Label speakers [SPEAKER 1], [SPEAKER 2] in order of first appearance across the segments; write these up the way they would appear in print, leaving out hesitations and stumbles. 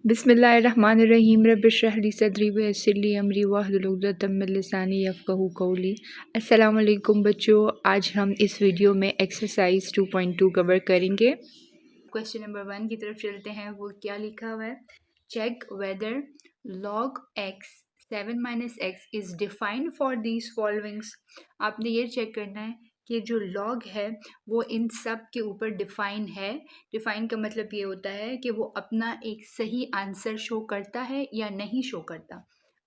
[SPEAKER 1] बिस्मिल्लाहिर्रहमानिर्रहीम रब्बिश्रह ली सदरी वयस्सिर ली अमरी वाहलुल उक़दतम मिन लिसानी यफ़क़हू क़ौली। अस्सलाम वालेकुम बच्चों, आज हम इस वीडियो में एक्सरसाइज 2.2 कवर करेंगे। क्वेश्चन नंबर 1 की तरफ चलते हैं। वो क्या लिखा हुआ है? Check whether log x 7 minus x is defined for these followings। आपने ये चेक करना है कि जो log है वो इन सब के ऊपर डिफाइन है। डिफाइन का मतलब ये होता है कि वो अपना एक सही आंसर शो करता है या नहीं शो करता।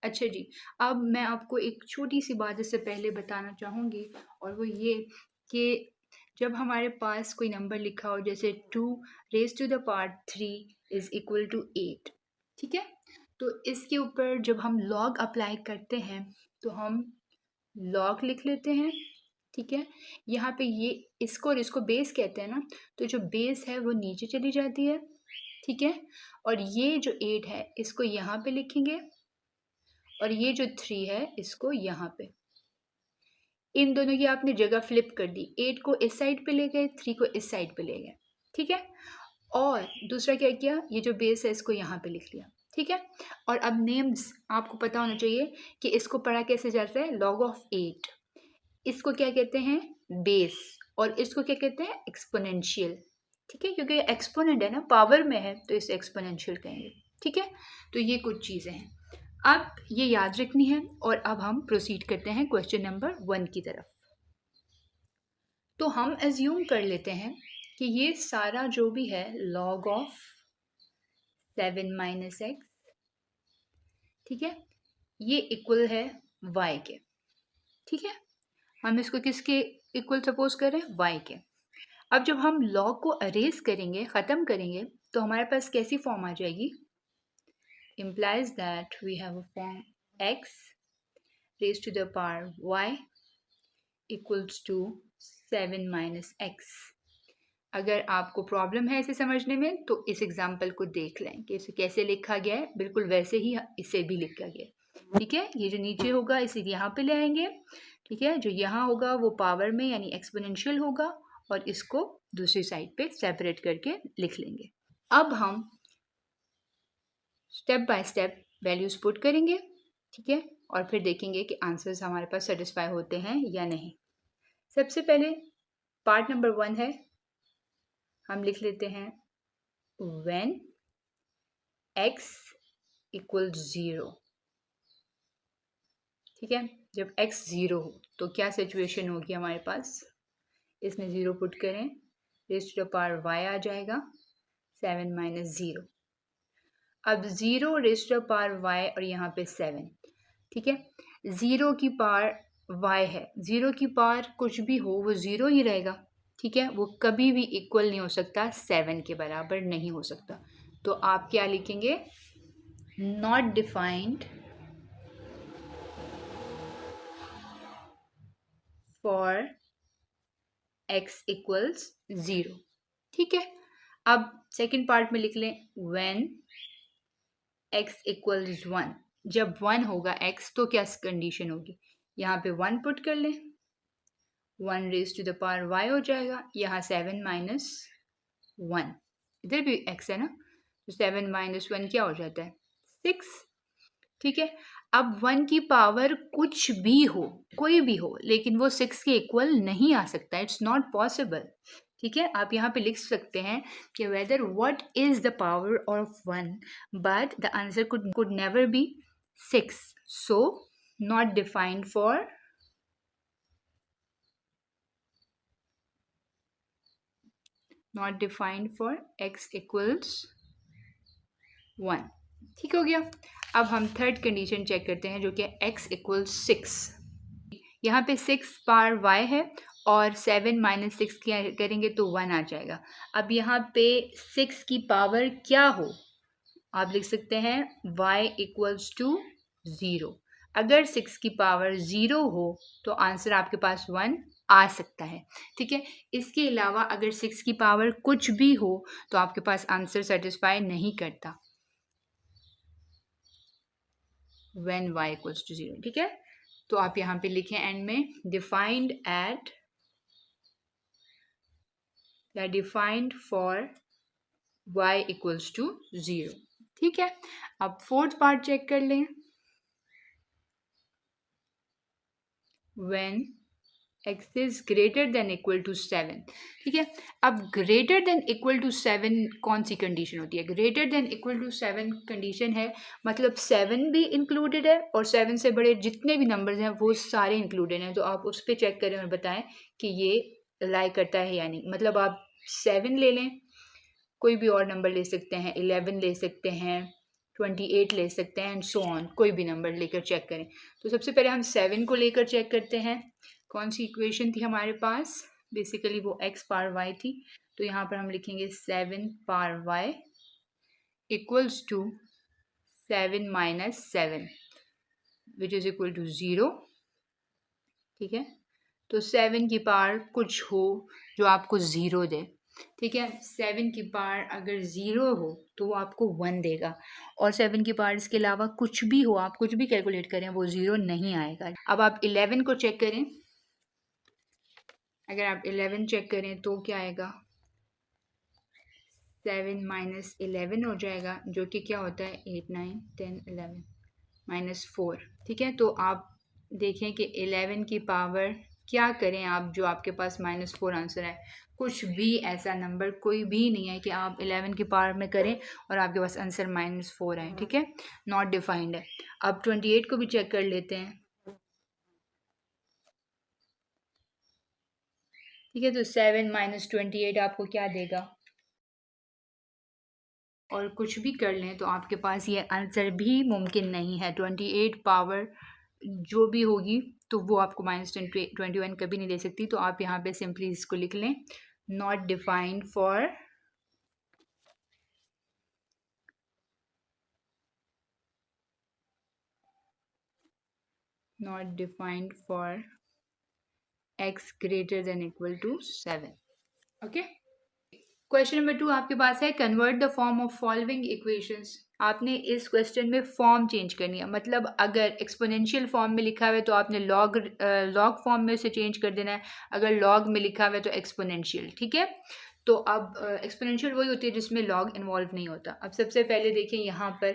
[SPEAKER 1] अच्छा जी, अब मैं आपको एक छोटी सी बात इससे पहले बताना चाहूँगी, और वो ये कि जब हमारे पास कोई नंबर लिखा हो जैसे 2 raise to the power 3 is equal to 8, ठीक है, तो इसके ऊपर जब हम लॉग अप्लाई करते हैं तो हम लॉग लिख लेते हैं, ठीक है। यहाँ पे ये इसको और इसको बेस कहते हैं ना, तो जो बेस है वो नीचे चली जाती है, ठीक है। और ये जो 8 है इसको यहाँ पे लिखेंगे, और ये जो 3 है इसको यहाँ पे। इन दोनों की आपने जगह फ्लिप कर दी, 8 को इस साइड पे ले गए, 3 को इस साइड पे ले गए, ठीक है। और दूसरा क्या किया, ये जो बेस है इसको यहाँ पे लिख लिया, ठीक है। और अब नेम्स आपको पता होना चाहिए कि इसको पढ़ा कैसे जाता है। लॉग ऑफ 8 इसको क्या कहते हैं? बेस। और इसको क्या कहते हैं? एक्सपोनेंशियल, ठीक है, क्योंकि एक्सपोनेंट है ना, पावर में है, तो इसे एक्सपोनेंशियल कहेंगे, ठीक है। तो ये कुछ चीज़ें हैं, अब ये याद रखनी है। और अब हम प्रोसीड करते हैं क्वेश्चन नंबर 1 की तरफ। तो हम एज्यूम कर लेते हैं कि ये सारा जो भी है लॉग ऑफ 7 माइनस एक्स, ठीक है, ये इक्वल है y के, ठीक है। हम इसको किसके इक्वल सपोज करें? y के। अब जब हम लॉग को अरेज करेंगे, ख़त्म करेंगे, तो हमारे पास कैसी फॉर्म आ जाएगी? implies that we have a form x raised to the power y equals to 7 minus x। अगर आपको प्रॉब्लम है इसे समझने में तो इस एग्जाम्पल को देख लें कि इसे कैसे लिखा गया है, बिल्कुल वैसे ही इसे भी लिखा गया है, ठीक है। ये जो नीचे होगा इसे यहाँ पे ले आएंगे, ठीक है। जो यहाँ होगा वो पावर में यानी एक्सपोनेंशियल होगा, और इसको दूसरी साइड पे सेपरेट करके लिख लेंगे। अब हम step by step values put करेंगे, ठीक है, और फिर देखेंगे कि आंसर्स हमारे पास सेटिस्फाई होते हैं या नहीं। सबसे पहले पार्ट नंबर 1 है, हम लिख लेते हैं when x इक्वल 0, ठीक है। जब x 0 हो तो क्या सिचुएशन होगी हमारे पास? इसमें 0 पुट करें, raise to the power y आ जाएगा 7 माइनस 0। अब 0 raise to the power y और यहाँ पे 7, ठीक है। 0 की पावर y है, 0 की पावर कुछ भी हो वो 0 ही रहेगा, ठीक है। वो कभी भी इक्वल नहीं हो सकता, 7 के बराबर नहीं हो सकता। तो आप क्या लिखेंगे? Not defined for x equals 0, ठीक है। अब सेकेंड पार्ट में लिख लें when x इक्वल्स 1। जब 1 होगा x तो क्या कंडीशन होगी? यहाँ पे 1 पुट कर लें, 1 raise to the power y हो जाएगा, यहाँ 7 माइनस 1, इधर भी x है ना, तो 7 माइनस 1 क्या हो जाता है? 6, ठीक है। अब 1 की पावर कुछ भी हो, कोई भी हो, लेकिन वो 6 के इक्वल नहीं आ सकता, इट्स नॉट पॉसिबल, ठीक है। आप यहाँ पे लिख सकते हैं कि whether what is the power of 1, but the answer could never be 6, so not defined for x equals 1, ठीक हो गया। अब हम थर्ड कंडीशन चेक करते हैं जो कि x इक्वल्स 6। यहाँ पे 6 पावर y है और 7 माइनस 6 क्या करेंगे तो 1 आ जाएगा। अब यहाँ पे 6 की पावर क्या हो, आप लिख सकते हैं y इक्वल्स टू 0। अगर 6 की पावर 0 हो तो आंसर आपके पास 1 आ सकता है, ठीक है। इसके अलावा अगर 6 की पावर कुछ भी हो तो आपके पास आंसर सेटिस्फाई नहीं करता when y इक्वल्स टू 0, ठीक है। तो आप यहाँ पे लिखें एंड में डिफाइंड एट या defined for y equals to 0, ठीक है, अब फोर्थ पार्ट चेक कर लें। When x is greater than equal to 7। ठीक है, अब ग्रेटर देन इक्वल टू 7 कौन सी कंडीशन होती है? Greater than equal to 7 condition है मतलब 7 भी इंक्लूडेड है और 7 से बड़े जितने भी नंबर्स हैं वो सारे इंक्लूडेड हैं। तो आप उस पर चेक करें और बताएं कि ये लाई करता है या नहीं। मतलब आप 7 ले लें, कोई भी और नंबर ले सकते हैं, 11 ले सकते हैं, 28 ले सकते हैं एंड सो ऑन, कोई भी नंबर लेकर चेक करें। तो सबसे पहले हम 7 को लेकर चेक करते हैं। कौन सी इक्वेशन थी हमारे पास? बेसिकली वो x पावर y थी। तो यहाँ पर हम लिखेंगे 7 power y equals to 7 minus 7 which is equal to 0। ठीक है, तो 7 की पावर कुछ हो जो आपको 0 दे। ठीक है, 7 की पावर अगर 0 हो तो वो आपको 1 देगा, और 7 की पावर इसके अलावा कुछ भी हो, आप कुछ भी कैलकुलेट करें, वो 0 नहीं आएगा। अब आप 11 को चेक करें। अगर आप 11 चेक करें तो क्या आएगा? 7 माइनस 11 हो जाएगा, जो कि क्या होता है 8 9 10 11 माइनस 4। ठीक है, तो आप देखें कि 11 की पावर क्या करें आप, जो आपके पास -4 आंसर है। कुछ भी ऐसा नंबर कोई भी नहीं है कि आप 11 की पावर में करें और आपके पास आंसर -4 आए। ठीक है, नॉट डिफाइंड है। अब 28 को भी चेक कर लेते हैं। ठीक है, तो 7 माइनस 28 आपको क्या देगा? और कुछ भी कर लें तो आपके पास ये आंसर भी मुमकिन नहीं है। 28 पावर जो भी होगी तो वो आपको -21 कभी नहीं दे सकती। तो आप यहाँ पे सिंपली इसको लिख लें, not defined for x greater than equal to 7। Okay, question number 2 आपके पास है, convert the form of following equations. आपने इस क्वेश्चन में फॉर्म चेंज करनी है। मतलब अगर एक्सपोनेंशियल फॉर्म में लिखा हुआ है तो आपने लॉग फॉर्म में उसे चेंज कर देना है। अगर लॉग में लिखा हुआ है तो एक्सपोनेंशियल। ठीक है, तो अब एक्सपोनेंशियल वही होती है जिसमें लॉग इन्वॉल्व नहीं होता। अब सबसे पहले देखें यहाँ पर।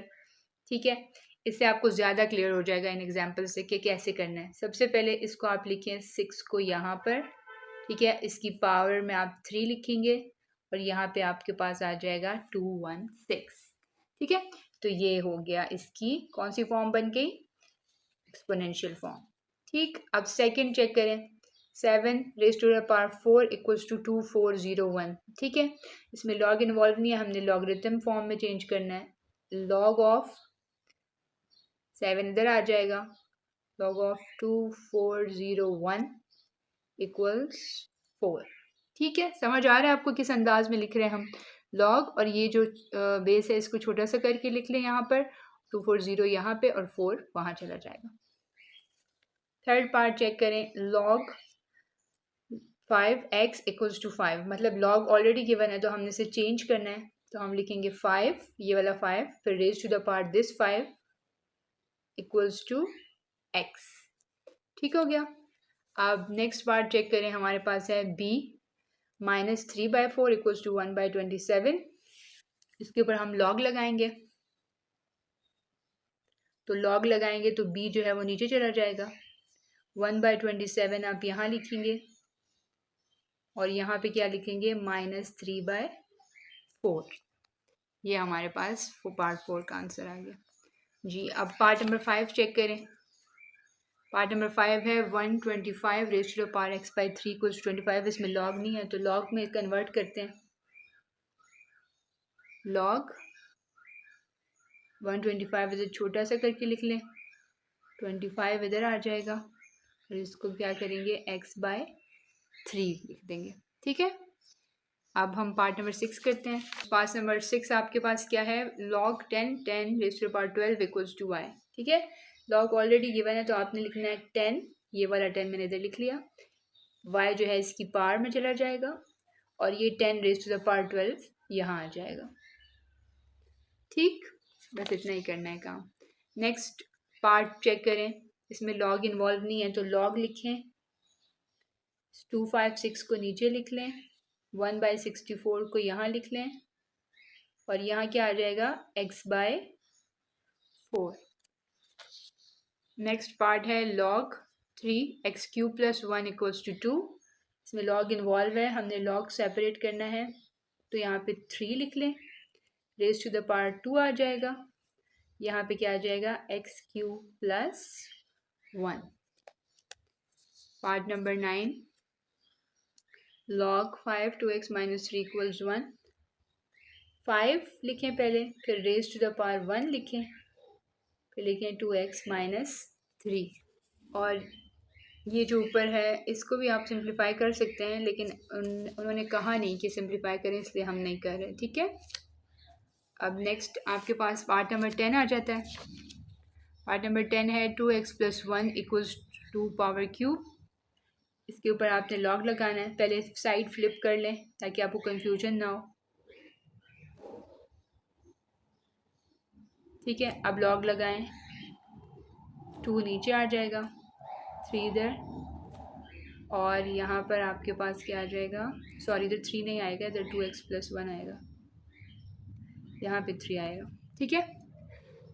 [SPEAKER 1] ठीक है, इससे आपको ज़्यादा क्लियर हो जाएगा इन एग्जाम्पल से कि कैसे करना है। सबसे पहले इसको आप लिखें 6 को यहाँ पर। ठीक है, इसकी पावर में आप 3 लिखेंगे और यहाँ पे आपके पास आ जाएगा 216। ठीक है, तो ये हो गया इसकी कौन सी फॉर्म बन गई? Exponential form. ठीक, अब सेकंड चेक करें। 7 raise to the power 4 equals to 2401। ठीक है, इसमें लॉग इन्वॉल्व नहीं है, हमने लॉगरिथम फॉर्म में चेंज करना है। लॉग ऑफ 7 इधर आ जाएगा, लॉग ऑफ 2401 इक्वल्स 4। ठीक है, समझ आ रहा है आपको किस अंदाज में लिख रहे हैं हम? लॉग और ये जो बेस है इसको छोटा सा करके लिख लें यहाँ पर, 240 यहाँ पे और 4 वहाँ चला जाएगा। थर्ड पार्ट चेक करें, लॉग 5x इक्वल्स टू 5। मतलब लॉग ऑलरेडी गिवन है तो हमने इसे चेंज करना है। तो हम लिखेंगे 5, ये वाला 5, फिर raise to the power this 5 equals to x। ठीक हो गया। अब नेक्स्ट पार्ट चेक करें, हमारे पास है b -3/4 इक्वल्स टू 1/27। इसके ऊपर हम लॉग लगाएंगे, तो लॉग लगाएंगे तो b जो है वो नीचे चला जाएगा। 1/27 आप यहाँ लिखेंगे और यहाँ पे क्या लिखेंगे? -3/4। ये हमारे पास पार्ट 4 का आंसर आ गया जी। अब पार्ट नंबर 5 चेक करें। पार्ट नंबर 5 है 125 raise to the power x/3 equals 25। इसमें लॉग नहीं है तो लॉग में कन्वर्ट करते हैं। लॉग 125 इधर छोटा सा करके लिख लें, 25 इधर आ जाएगा और इसको क्या करेंगे? x/3 लिख देंगे। ठीक है, अब हम पार्ट नंबर 6 करते हैं। पार्ट नंबर 6 आपके पास क्या है? Log 10 raise to the power 12 equals to y। ठीक है, लॉग ऑलरेडी गिवन है तो आपने लिखना है 10, ये वाला 10 मैंने इधर लिख लिया। y जो है इसकी पावर में चला जाएगा और ये 10 रेज़ टू द पावर 12 यहाँ आ जाएगा। ठीक, बस इतना ही करना है काम। नेक्स्ट पार्ट चेक करें, इसमें लॉग इन्वॉल्व नहीं है तो लॉग लिखें, 256 को नीचे लिख लें, 1/64 को यहाँ लिख लें और यहाँ क्या आ जाएगा x/4। नेक्स्ट पार्ट है log 3x³ + 1 = 2। इसमें log इन्वॉल्व है, हमने log सेपरेट करना है तो यहाँ पे 3 लिख लें, रेज़ टू द पावर 2 आ जाएगा। यहाँ पे क्या आ जाएगा x³ + 1। Part number 9 log 5 2x - 3 = 1। 5 लिखें पहले, फिर रेज़ टू द पावर 1 लिखें, फिर लिखें 2x - 3। और ये जो ऊपर है इसको भी आप सिंप्लीफाई कर सकते हैं, लेकिन उन्होंने कहा नहीं कि सिंप्लीफाई करें, इसलिए हम नहीं कर रहे। ठीक है, अब नेक्स्ट आपके पास पार्ट नंबर 10 आ जाता है। पार्ट नंबर 10 है 2x + 1 = 2 पावर क्यूब। इसके ऊपर आपने लॉग लगाना है। पहले साइड फ्लिप कर लें ताकि आपको कंफ्यूजन ना हो। ठीक है, अब लॉग लगाएं, 2 नीचे आ जाएगा, 3 इधर, और यहाँ पर आपके पास क्या आ जाएगा, सॉरी इधर 3 नहीं आएगा, इधर 2x + 1 आएगा, यहाँ पे 3 आएगा। ठीक है,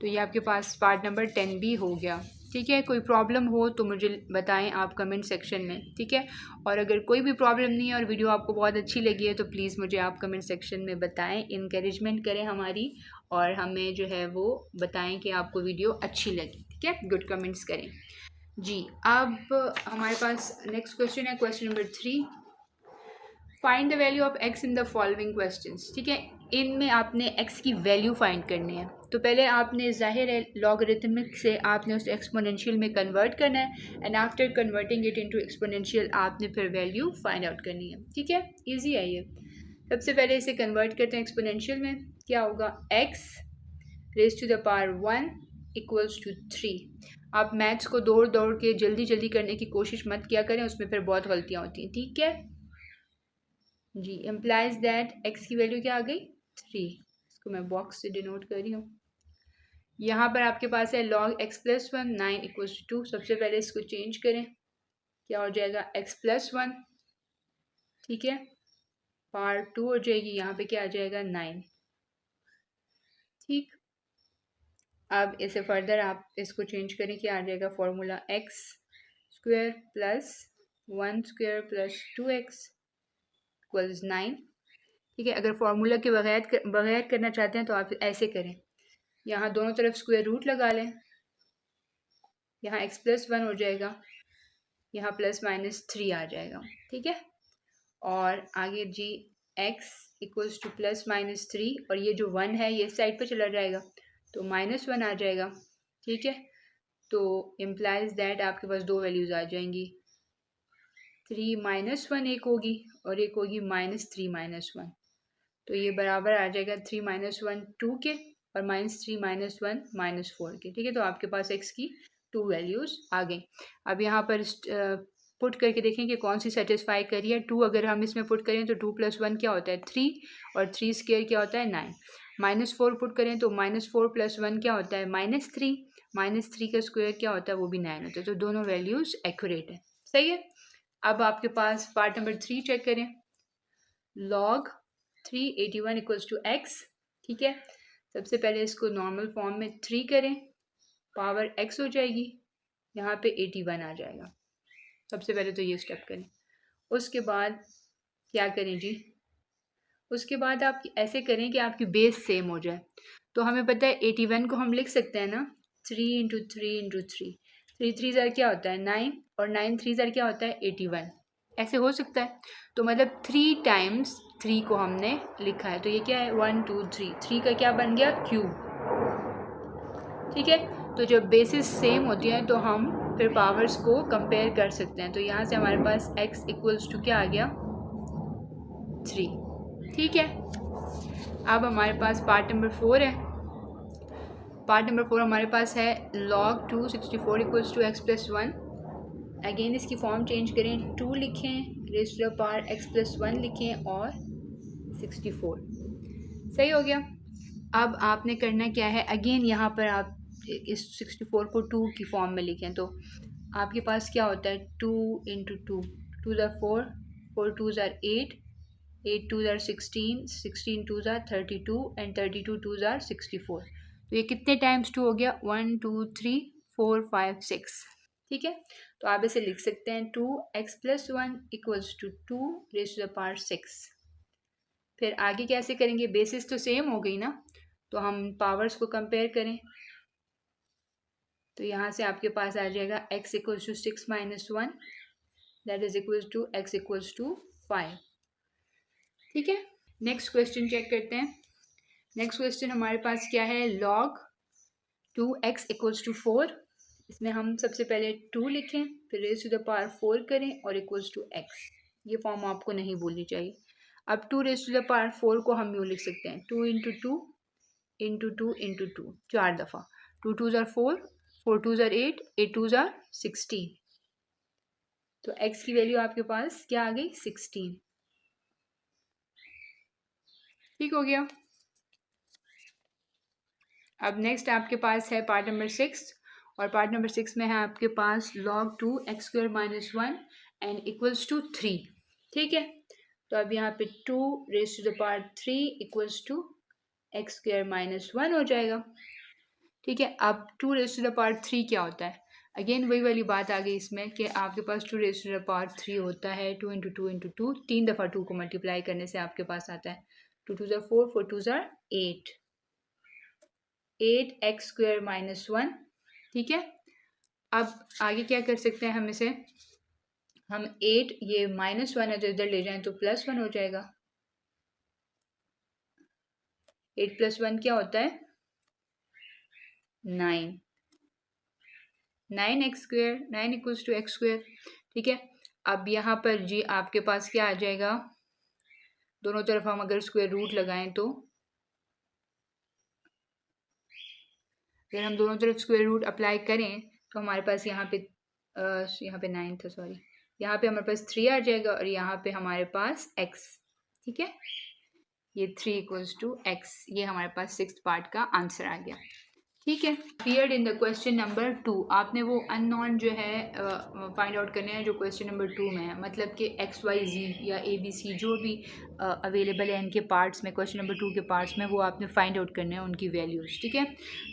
[SPEAKER 1] तो ये आपके पास पार्ट नंबर 10 भी हो गया। ठीक है, कोई प्रॉब्लम हो तो मुझे बताएं आप कमेंट सेक्शन में। ठीक है, और अगर कोई भी प्रॉब्लम नहीं है और वीडियो आपको बहुत अच्छी लगी है तो प्लीज़ मुझे आप कमेंट सेक्शन में बताएं, इनकरेजमेंट करें हमारी, और हमें जो है वो बताएं कि आपको वीडियो अच्छी लगी। ठीक है, गुड कमेंट्स करें जी। अब हमारे पास नेक्स्ट क्वेश्चन है, question number 3। Find the value of x in the following questions. ठीक है, इनमें आपने x की वैल्यू फाइंड करनी है। तो पहले आपने ज़ाहिर है लॉगरिथमिक से आपने उस एक्सपोनेंशियल में कन्वर्ट करना है, and after converting it into exponential आपने फिर वैल्यू फाइंड आउट करनी है। ठीक है, इजी है ये। सबसे पहले इसे कन्वर्ट करते हैं एक्सपोनेंशियल में। क्या होगा, x raise to the power 1 = 3। आप मैथ्स को दौड़ दौड़ के जल्दी जल्दी करने की कोशिश मत किया करें, उसमें फिर बहुत गलतियाँ होती हैं। ठीक है जी, इम्प्लाइज दैट x की वैल्यू क्या आ गई, 3। इसको मैं बॉक्स से डिनोट कर रही हूँ। यहाँ पर आपके पास है log x + 1 9 = 2। सबसे पहले इसको चेंज करें, क्या हो जाएगा x + 1। ठीक है, पावर 2 हो जाएगी, यहाँ पे क्या आ जाएगा 9। ठीक, अब इसे फर्दर आप इसको चेंज करें, क्या आ जाएगा फॉर्मूला x² + 1² + 2x = 9। ठीक है, अगर फार्मूला के बगैर करना चाहते हैं तो आप ऐसे करें, यहाँ दोनों तरफ स्क्वायर रूट लगा लें, यहाँ x + 1 हो जाएगा, यहाँ ±3 आ जाएगा। ठीक है, और आगे जी x = ±3, और ये जो 1 है ये इस साइड पे चला जाएगा तो -1 आ जाएगा। ठीक है, तो इम्प्लाइज दैट आपके पास दो वैल्यूज़ आ जाएंगी, 3 - 1 एक होगी और एक होगी -3 - 1। तो ये बराबर आ जाएगा 3 - 1 2 के, और -3 - 1 -4 के। ठीक है, तो आपके पास x की 2 वैल्यूज़ आ गई। अब यहाँ पर पुट करके देखें कि कौन सी सेटिस्फाई करी है। 2 अगर हम इसमें पुट करें तो 2 + 1 क्या होता है 3, और 3² क्या होता है 9। -4 पुट करें तो -4 + 1 क्या होता है -3, -3 का स्क्वायर क्या होता है वो भी 9 होता है। तो दोनों वैल्यूज़ एक्यूरेट है, सही है। अब आपके पास पार्ट नंबर 3 चेक करें, log 381 = x। ठीक है, सबसे पहले इसको नॉर्मल फॉर्म में 3 करें, पावर x हो जाएगी, यहाँ पे 81 आ जाएगा। सबसे पहले तो ये स्टेप करें, उसके बाद क्या करें जी, उसके बाद आप ऐसे करें कि आपकी बेस सेम हो जाए। तो हमें पता है 81 को हम लिख सकते हैं ना 3 × 3 × 3, 3 3 ज़र क्या होता है 9, और 9 3 ज़र क्या होता है 81, ऐसे हो सकता है। तो मतलब 3 टाइम्स 3 को हमने लिखा है, तो ये क्या है 1 2 3, 3 का क्या बन गया क्यूब। ठीक है, तो जब बेसिस सेम होती हैं तो हम फिर पावर्स को कंपेयर कर सकते हैं। तो यहाँ से हमारे पास x = क्या आ गया 3। ठीक है, अब हमारे पास पार्ट नंबर 4 है। पार्ट नंबर 4 हमारे पास है log 264 = x + 1। अगेन इसकी फॉर्म चेंज करें, 2 लिखें, raise to the power x + 1 लिखें और 64। सही हो गया। अब आपने करना क्या है, अगेन यहाँ पर आप इस 64 को 2 की फॉर्म में लिखें, तो आपके पास क्या होता है 2 × 2, 2 * 4, 4 2 = 8, 8 2 ज़ार 16, 16 2 ज़ार 32 एंड 32 2 ज़ार 64। तो ये कितने टाइम्स 2 हो गया? 1 2 3 4 5 6। ठीक है, तो आप इसे लिख सकते हैं 2x+1 इक्वल्स टू 2⁶। फिर आगे कैसे करेंगे? बेसिस तो सेम हो गई ना, तो हम पावर्स को कंपेयर करें। तो यहाँ से आपके पास आ जाएगा x equals to 6 - 1 that is equals to x equals to 5। ठीक है, नेक्स्ट क्वेश्चन चेक करते हैं। नेक्स्ट क्वेश्चन हमारे पास क्या है? log 2x equals to 4। इसमें हम सबसे पहले 2 लिखें, फिर रेज़ टू द पावर 4 करें और इक्वल्स टू x। ये फॉर्म आपको नहीं भूलनी चाहिए। अब 2 रेज़ टू द पावर 4 को हम यूँ लिख सकते हैं 2 × 2 × 2 × 2 4 दफ़ा। 2 2 ज़ार 4, 4 2 ज़ार 8, 8 2 ज़ार 16। तो x की वैल्यू आपके पास क्या आ गई? 16। ठीक हो गया। अब नेक्स्ट आपके पास है पार्ट नंबर 6, और पार्ट नंबर 6 में है आपके पास log 2x² - 1 and equals to 3। ठीक है, तो अब यहाँ पे 2 raise to the power 3 equals to x² - 1 हो जाएगा। ठीक है, अब 2 रेज़ टू द पावर 3 क्या होता है? अगेन वही वाली बात आ गई इसमें कि आपके पास 2 रेज़ टू द पावर 3 होता है 2 × 2 × 2, 3 दफ़ा 2 को मल्टीप्लाई करने से आपके पास आता है 2 2 ज़ार 4, 4 2 ज़ार 8, 8x² - 1। ठीक है, अब आगे क्या कर सकते हैं? हम इसे 8, ये -1 है तो इधर ले जाएं तो +1 हो जाएगा। 8 + 1 क्या होता है? 9। 9x², 9 equals to x²। ठीक है, अब यहाँ पर जी आपके पास क्या आ जाएगा? दोनों तरफ हम अगर स्क्वायर रूट लगाएं तो अगर हम दोनों तरफ स्क्वायर रूट अप्लाई करें तो हमारे पास यहाँ पे 9 था, सॉरी, यहाँ पे हमारे पास 3 आ जाएगा और यहाँ पे हमारे पास x। ठीक है, ये 3 इक्वल्स टू x, ये हमारे पास 6th पार्ट का आंसर आ गया। ठीक है, clear in the question number 2 आपने वो अननोन जो है फाइंड आउट करने हैं जो क्वेश्चन नंबर 2 में है, मतलब कि XYZ या ABC जो भी अवेलेबल है इनके पार्ट्स में, क्वेश्चन नंबर 2 के पार्ट्स में, वो आपने फाइंड आउट करने हैं उनकी वैल्यूज़। ठीक है,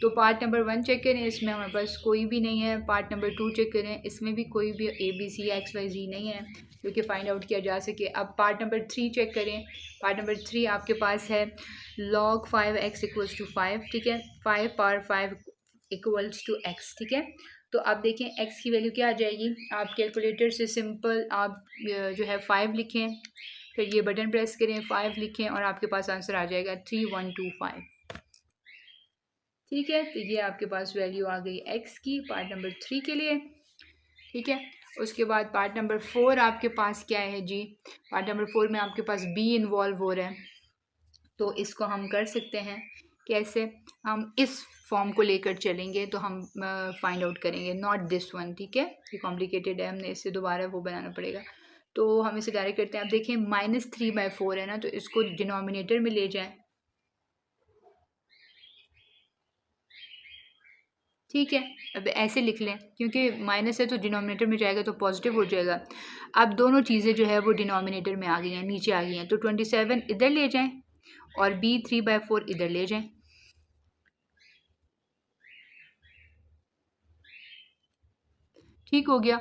[SPEAKER 1] तो पार्ट नंबर 1 चेक करें, इसमें हमारे पास कोई भी नहीं है। पार्ट नंबर 2 चेक करें, इसमें भी कोई भी ABC या XYZ नहीं है जो कि फाइंड आउट किया जा सके। अब पार्ट नंबर 3 चेक करें। पार्ट नंबर 3 आपके पास है log 5x इक्वल्स टू 5। ठीक है, 5 पावर 5 इक्वल्स टू x। ठीक है, तो आप देखें x की वैल्यू क्या आ जाएगी। आप कैलकुलेटर से सिंपल आप जो है 5 लिखें, फिर ये बटन प्रेस करें, 5 लिखें और आपके पास आंसर आ जाएगा 3125। ठीक है, तो ये आपके पास वैल्यू आ गई x की पार्ट नंबर 3 के लिए। ठीक है, उसके बाद पार्ट नंबर 4 आपके पास क्या है जी? पार्ट नंबर 4 में आपके पास b इन्वॉल्व हो रहा है, तो इसको हम कर सकते हैं कैसे? हम इस फॉर्म को लेकर चलेंगे तो हम फाइंड आउट करेंगे, नॉट दिस वन। ठीक है, ये कॉम्प्लिकेटेड है, हमने इससे दोबारा वो बनाना पड़ेगा। तो हम इसे डायरेक्ट करते हैं। आप देखें -3/4 है ना, तो इसको डिनोमिनेटर में ले जाएं। ठीक है, अब ऐसे लिख लें, क्योंकि माइनस है तो डिनोमिनेटर में जाएगा तो पॉजिटिव हो जाएगा। अब दोनों चीज़ें जो है वो डिनोमिनेटर में आ गई हैं, नीचे आ गई हैं, तो 27 इधर ले जाएं और b 3/4 इधर ले जाएं। ठीक हो गया।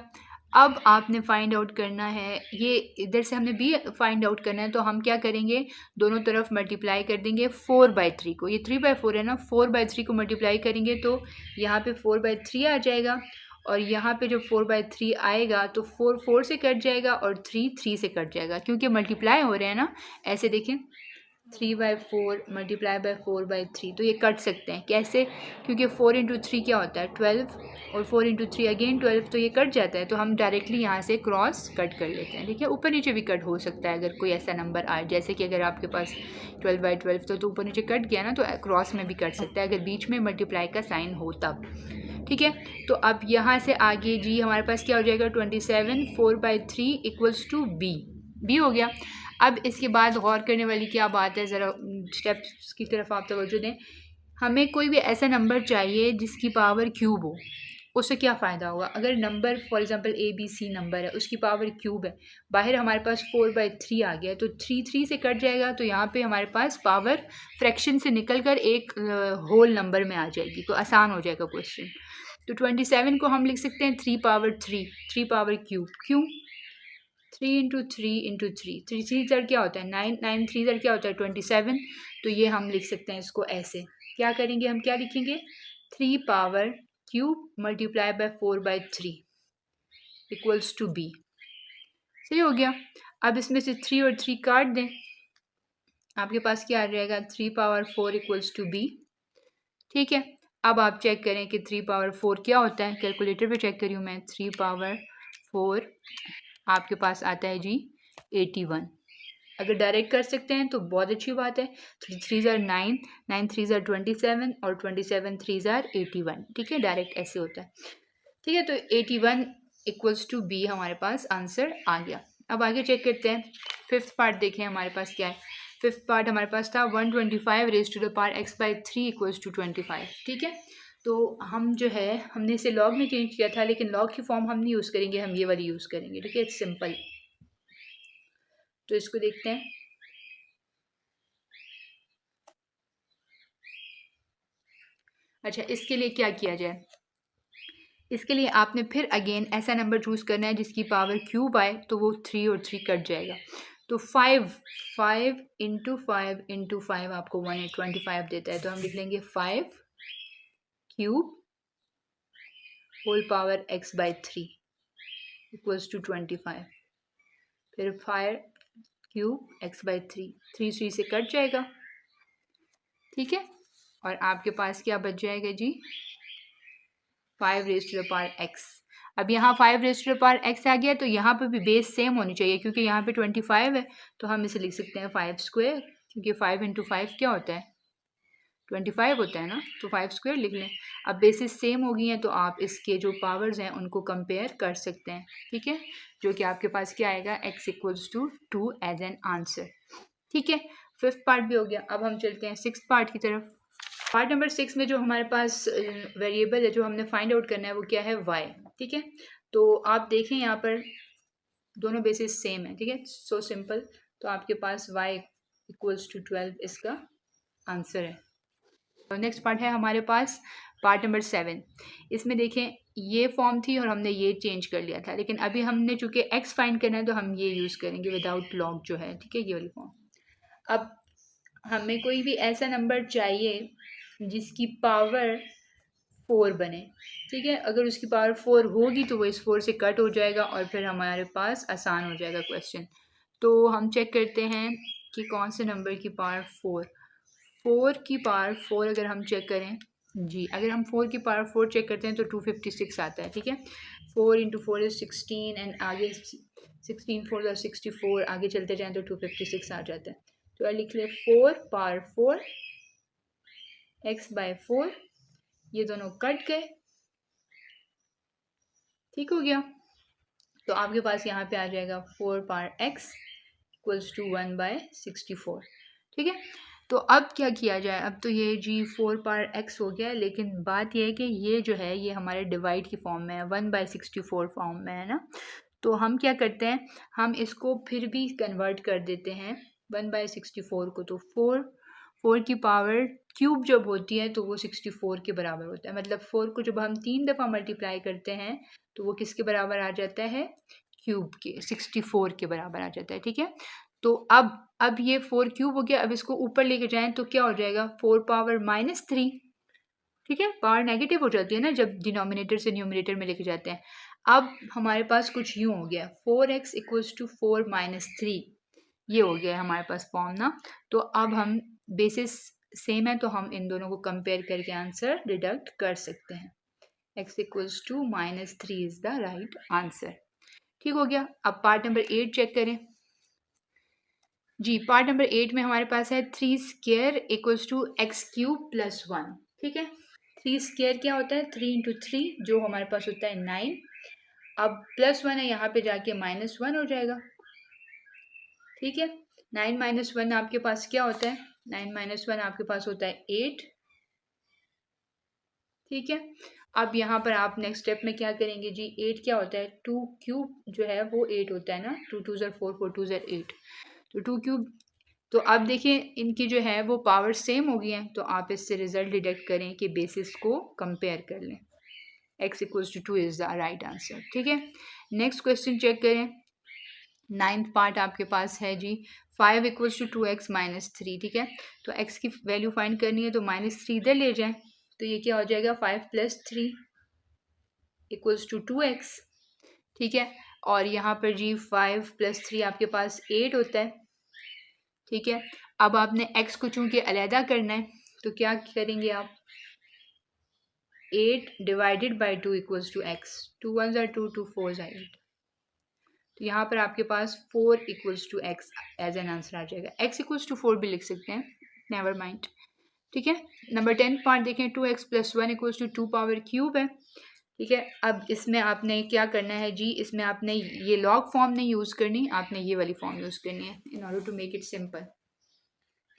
[SPEAKER 1] अब आपने फाइंड आउट करना है, ये इधर से हमने भी फाइंड आउट करना है, तो हम क्या करेंगे? दोनों तरफ मल्टीप्लाई कर देंगे 4/3 को। ये 3/4 है ना, 4/3 को मल्टीप्लाई करेंगे तो यहाँ पे 4/3 आ जाएगा, और यहाँ पे जब 4/3 आएगा तो 4 4 से कट जाएगा और 3 3 से कट जाएगा, क्योंकि मल्टीप्लाई हो रहे हैं ना। ऐसे देखें, 3/4 मल्टीप्लाई बाय 4/3, तो ये कट सकते हैं। कैसे? क्योंकि 4 × 3 क्या होता है? 12, और 4 × 3 अगेन 12, तो ये कट जाता है। तो हम डायरेक्टली यहाँ से क्रॉस कट कर लेते हैं। ठीक है, ऊपर नीचे भी कट हो सकता है अगर कोई ऐसा नंबर आए, जैसे कि अगर आपके पास 12/12 तो ऊपर नीचे कट गया ना, तो क्रॉस में भी कट सकता है अगर बीच में मल्टीप्लाई का साइन हो तब। ठीक है, तो अब यहाँ से आगे जी हमारे पास क्या हो जाएगा? 27 4/3 इक्वल्स टू बी हो गया। अब इसके बाद गौर करने वाली क्या बात है, ज़रा स्टेप्स की तरफ आप तवज्जो दें। हमें कोई भी ऐसा नंबर चाहिए जिसकी पावर क्यूब हो। उससे क्या फ़ायदा होगा? अगर number for example ABC number है, उसकी पावर क्यूब है, बाहर हमारे पास 4/3 आ गया है, तो 3 से कट जाएगा, तो यहाँ पे हमारे पास पावर फ्रैक्शन से निकल कर एक होल नंबर में आ जाएगी, तो आसान हो जाएगा क्वेश्चन। तो 27 को हम लिख सकते हैं 3/3, 3 पावर क्यूब। क्यों? 3 into three into three, three three ज़र क्या होता है 9, 9 3 ज़र क्या होता है 27। तो ये हम लिख सकते हैं इसको ऐसे। क्या करेंगे हम, क्या लिखेंगे? 3 power cube multiply by 4/3 equals to B. सही हो गया। अब इसमें से 3 और 3 काट दें, आपके पास क्या आ जाएगा? 3/4 इक्वल्स टू बी। ठीक है, अब आप चेक करें कि 3/4 क्या होता है। कैलकुलेटर पे चेक करी हूँ मैं। 3/4 आपके पास आता है जी 81। अगर डायरेक्ट कर सकते हैं तो बहुत अच्छी बात है। 3 3 ज़ार 9, 9 3 ज़ार 27 और 27 3 ज़ार 81। ठीक है, डायरेक्ट ऐसे होता है। ठीक है, तो 81 इक्वल्स टू बी हमारे पास आंसर आ गया। अब आगे चेक करते हैं। फिफ्थ पार्ट देखें हमारे पास क्या है। फिफ्थ पार्ट हमारे पास था 125 raise to the power x/3 equals to 25। ठीक है, तो हम जो है हमने इसे लॉग में चेंज किया था, लेकिन लॉग की फॉर्म हम नहीं यूज़ करेंगे, हम ये वाली यूज़ करेंगे। ठीक है, इट्स सिंपल। तो इसको देखते हैं। अच्छा, इसके लिए क्या किया जाए? इसके लिए आपने फिर अगेन ऐसा नंबर चूज़ करना है जिसकी पावर क्यूब आए, तो वो 3 और 3 कट जाएगा। तो 5 इंटू 5 आपको 125 देता है, तो हम लिख लेंगे 5 cube whole power x/3 equals to 25। फिर 5 क्यूब x/3, 3 3 से कट जाएगा। ठीक है, और आपके पास क्या बच जाएगा जी? 5 raise to the power x। अब यहाँ 5 raise to the power x आ गया, तो यहाँ पे भी बेस सेम होनी चाहिए, क्योंकि यहाँ पे 25 है, तो हम इसे लिख सकते हैं 5 स्क्वायर, क्योंकि 5 इंटू 5 क्या होता है? 25 होता है ना, तो 5 स्क्वायर लिख लें। अब बेसिस सेम हो गई हैं, तो आप इसके जो पावर्स हैं उनको कंपेयर कर सकते हैं। ठीक है, जो कि आपके पास क्या आएगा? x equals to 2 as an answer. ठीक है, फिफ्थ पार्ट भी हो गया। अब हम चलते हैं सिक्स पार्ट की तरफ। पार्ट नंबर 6 में जो हमारे पास वेरिएबल है जो हमने फाइंड आउट करना है वो क्या है? y। ठीक है, तो आप देखें यहाँ पर दोनों बेसिस सेम है। ठीक है, सो सिंपल। तो आपके पास y इक्वल्स टू 12 इसका आंसर है। नेक्स्ट पार्ट है हमारे पास पार्ट नंबर 7। इसमें देखें ये फॉर्म थी और हमने ये चेंज कर लिया था, लेकिन अभी हमने चूंकि x फाइंड करना है तो हम ये यूज़ करेंगे विदाउट लॉग जो है। ठीक है, ये वाली फॉर्म। अब हमें कोई भी ऐसा नंबर चाहिए जिसकी पावर 4 बने। ठीक है, अगर उसकी पावर 4 होगी तो वो इस 4 से कट हो जाएगा और फिर हमारे पास आसान हो जाएगा क्वेश्चन। तो हम चेक करते हैं कि कौन से नंबर की पावर 4 की पावर 4 अगर हम चेक करें जी, अगर हम 4 की पावर 4 चेक करते हैं तो 256 आता है। ठीक है, 4 इंटू 4 इज 16 एंड आगे 16 4 ज़ा 64, आगे चलते जाएँ तो 256 आ जाता है। तो लिख ले 4 पावर 4 x/4, ये दोनों कट गए। ठीक हो गया, तो आपके पास यहाँ पे आ जाएगा 4 पावर x इक्वल्स टू 1/64। ठीक है, तो अब क्या किया जाए? अब तो ये जी 4 पावर x हो गया, लेकिन बात यह है कि ये जो है ये हमारे डिवाइड की फॉर्म में है, 1/64 फॉर्म में है ना। तो हम क्या करते हैं, हम इसको फिर भी कन्वर्ट कर देते हैं 1/64 को। तो 4 की पावर क्यूब जब होती है तो वो 64 के बराबर होता है। मतलब 4 को जब हम 3 दफ़ा मल्टीप्लाई करते हैं तो वो किसके बराबर आ जाता है? क्यूब के, 64 के बराबर आ जाता है। ठीक है, तो अब ये 4 क्यूब हो गया। अब इसको ऊपर लेके जाएं तो क्या हो जाएगा? 4 पावर -3। ठीक है, पावर नेगेटिव हो जाती है ना जब डिनोमिनेटर से न्यूमरेटर में लेके जाते हैं। अब हमारे पास कुछ यूँ हो गया 4x इक्वल्स टू 4 - 3, ये हो गया हमारे पास फॉर्म ना। तो अब हम बेसिस सेम है तो हम इन दोनों को कंपेयर करके आंसर डिडक्ट कर सकते हैं। x equals to -3 is the right answer. ठीक हो गया। अब पार्ट नंबर 8 चेक करें जी। पार्ट नंबर 8 में हमारे पास है 3 स्क्वायर इक्वल्स टू x³ + 1। ठीक है, 3 स्क्वायर क्या होता है? 3 इंटू 3 जो हमारे पास होता है 9। अब +1 है, यहाँ पे जाके -1 हो जाएगा। ठीक है, 9 - 1 आपके पास क्या होता है? 9 - 1 आपके पास होता है 8। ठीक है, अब यहाँ पर आप नेक्स्ट स्टेप में क्या करेंगे जी, 8 क्या होता है, 2 क्यूब जो है वो 8 होता है ना, 2 2 ज़र 4 4 2 ज़र 8, तो 2 क्यूब। तो अब देखिए इनकी जो है वो पावर सेम हो गई है, तो आप इससे रिजल्ट डिडक्ट करें कि बेसिस को कंपेयर कर लें। x equals to 2 is the right answer. ठीक है, नेक्स्ट क्वेश्चन चेक करें। 9th पार्ट आपके पास है जी, 5 इक्वल्स टू 2x माइनस 3। ठीक है, तो x की वैल्यू फाइंड करनी है, तो -3 इधर ले जाएं, तो ये क्या हो जाएगा, 5 + 3 इक्वल्स टू 2x। ठीक है, और यहाँ पर जी 5 + 3 आपके पास 8 होता है। ठीक है, अब आपने x को चूंकि अलहदा करना है, तो क्या करेंगे आप, 8 divided by 2 equals to x, 2 1 ज़ा 2 2 4 ज़ा 8, तो यहाँ पर आपके पास 4 equals to x as an answer आ जाएगा। x इक्वल्स टू 4 भी लिख सकते हैं, नेवर माइंड। ठीक है, नंबर 10 पार्ट देखें, 2x + 1 equals to 2 power cube है। ठीक है, अब इसमें आपने क्या करना है जी, इसमें आपने ये लॉग फॉर्म नहीं यूज़ करनी, आपने ये वाली फॉर्म यूज़ करनी है in order to make it simple.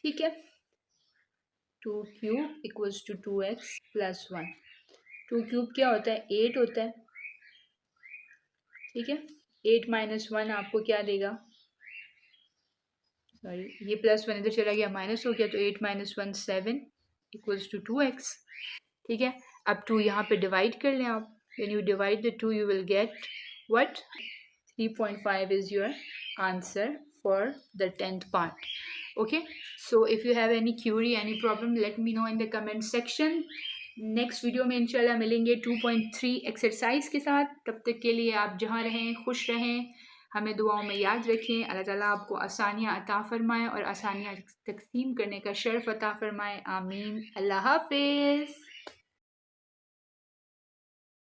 [SPEAKER 1] ठीक है, 2 cube equals to 2x + 1। 2 cube क्या होता है, 8 होता है। ठीक है, 8 - 1 आपको क्या देगा, सॉरी ये +1 इधर चला गया, माइनस हो गया, तो 8 - 1 7 इक्वल्स टू 2x। ठीक है, अब 2 यहाँ पे डिवाइड कर लें आप, when you divide the 2 you will get what, 3.5 is your answer for the 10th part. Okay, so if you have any query, any problem, let me know in the comment section. Next video में इंशाल्लाह मिलेंगे 2.3 exercise के साथ। तब तक के लिए आप जहाँ रहें खुश रहें, हमें दुआओं में याद रखें। अल्लाह ताला आपको आसानियाँ अता फ़रमाए और आसानियाँ तकसीम करने का शर्फ अता फ़रमाए। आमीन। अल्लाह हाफ़िज़।